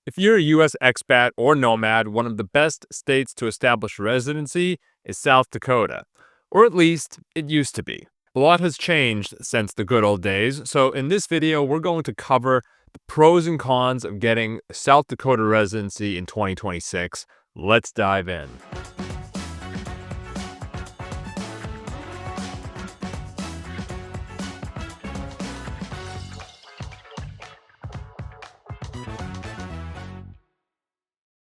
If you're a U.S. expat or nomad, one of the best states to establish residency is South Dakota, or at least it used to be. A lot has changed since the good old days, so in this video, we're going to cover the pros and cons of getting South Dakota residency in 2026. Let's dive in.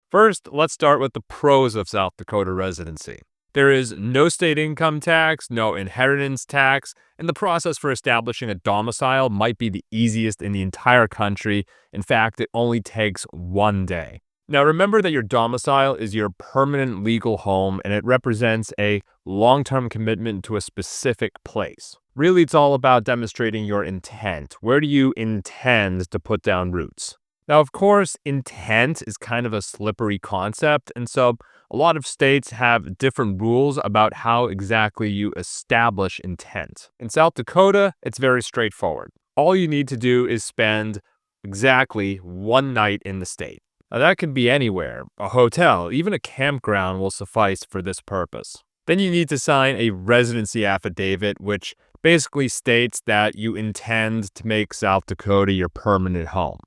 First, let's start with the pros of South Dakota residency. There is no state income tax, no inheritance tax, and the process for establishing a domicile might be the easiest in the entire country. In fact, it only takes 1 day. Now, remember that your domicile is your permanent legal home and it represents a long-term commitment to a specific place. Really, it's all about demonstrating your intent. Where do you intend to put down roots? Now, of course, intent is kind of a slippery concept, and so a lot of states have different rules about how exactly you establish intent. In South Dakota, it's very straightforward. All you need to do is spend exactly 1 night in the state. Now, that could be anywhere. A hotel, even a campground will suffice for this purpose. Then you need to sign a residency affidavit, which basically states that you intend to make South Dakota your permanent home.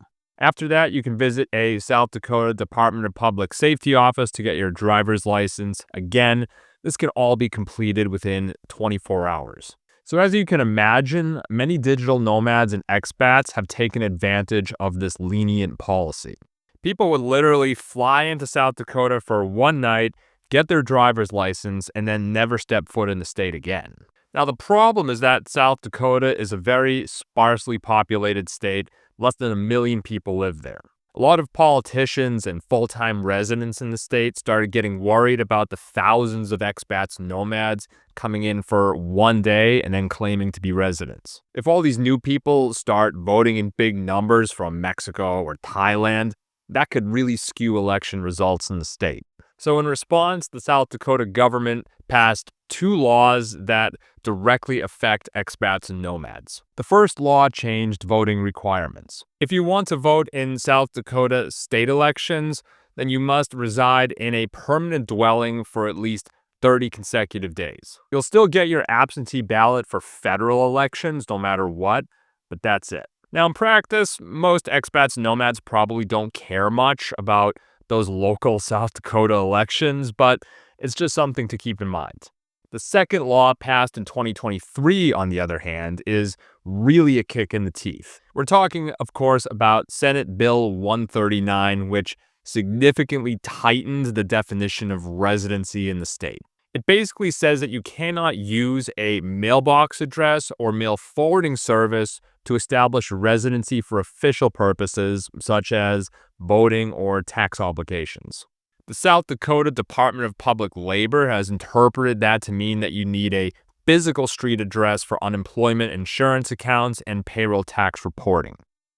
After that, you can visit a South Dakota Department of Public Safety office to get your driver's license. Again, this can all be completed within 24 hours. So as you can imagine, many digital nomads and expats have taken advantage of this lenient policy. People would literally fly into South Dakota for 1 night, get their driver's license, and then never step foot in the state again. Now, the problem is that South Dakota is a very sparsely populated state. Less than 1 million people live there. A lot of politicians and full-time residents in the state started getting worried about the thousands of expats and nomads coming in for 1 day and then claiming to be residents. If all these new people start voting in big numbers from Mexico or Thailand, that could really skew election results in the state. So in response, the South Dakota government passed 2 laws that directly affect expats and nomads. The first law changed voting requirements. If you want to vote in South Dakota state elections, then you must reside in a permanent dwelling for at least 30 consecutive days. You'll still get your absentee ballot for federal elections no matter what, but that's it. Now, in practice, most expats and nomads probably don't care much about those local South Dakota elections, but it's just something to keep in mind. The second law passed in 2023, on the other hand, is really a kick in the teeth. We're talking, of course, about Senate Bill 139, which significantly tightened the definition of residency in the state. It basically says that you cannot use a mailbox address or mail forwarding service to establish residency for official purposes, such as voting or tax obligations. The South Dakota Department of Public Labor has interpreted that to mean that you need a physical street address for unemployment insurance accounts and payroll tax reporting.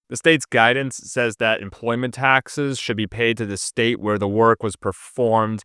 The state's guidance says that employment taxes should be paid to the state where the work was performed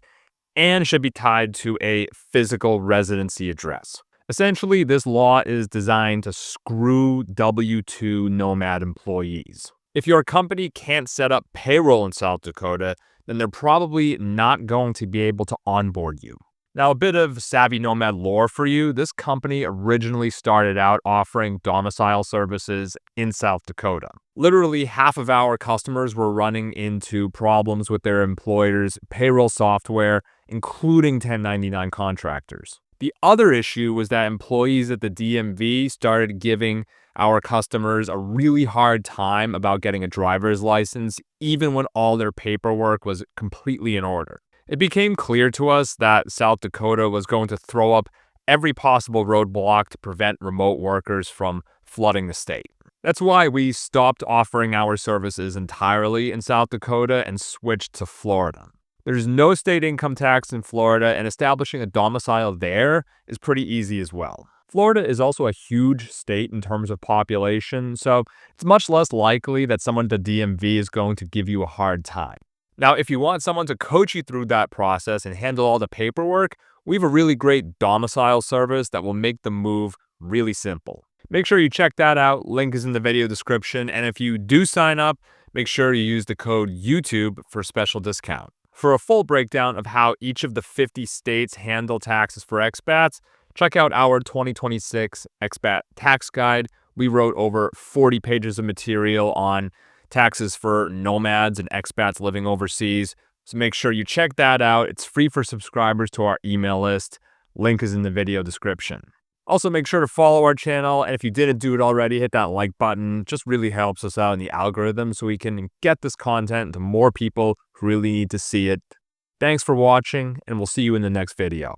and should be tied to a physical residency address. Essentially, this law is designed to screw W-2 nomad employees. If your company can't set up payroll in South Dakota, then they're probably not going to be able to onboard you. Now, a bit of savvy nomad lore for you. This company originally started out offering domicile services in South Dakota. Literally half of our customers were running into problems with their employers' payroll software, including 1099 contractors. The other issue was that employees at the DMV started giving our customers a really hard time about getting a driver's license, even when all their paperwork was completely in order. It became clear to us that South Dakota was going to throw up every possible roadblock to prevent remote workers from flooding the state. That's why we stopped offering our services entirely in South Dakota and switched to Florida. There's no state income tax in Florida, and establishing a domicile there is pretty easy as well. Florida is also a huge state in terms of population, so it's much less likely that someone at the DMV is going to give you a hard time. Now, if you want someone to coach you through that process and handle all the paperwork, we have a really great domicile service that will make the move really simple. Make sure you check that out. Link is in the video description. And if you do sign up, Make sure you use the code YouTube for special discount. For a full breakdown of how each of the 50 states handle taxes for expats, check out our 2026 Expat Tax Guide. We wrote over 40 pages of material on taxes for nomads and expats living overseas. So make sure you check that out. It's free for subscribers to our email list. Link is in the video description. Also, make sure to follow our channel, and if you didn't do it already, hit that like button. It just really helps us out in the algorithm so we can get this content to more people who really need to see it. Thanks for watching, and we'll see you in the next video.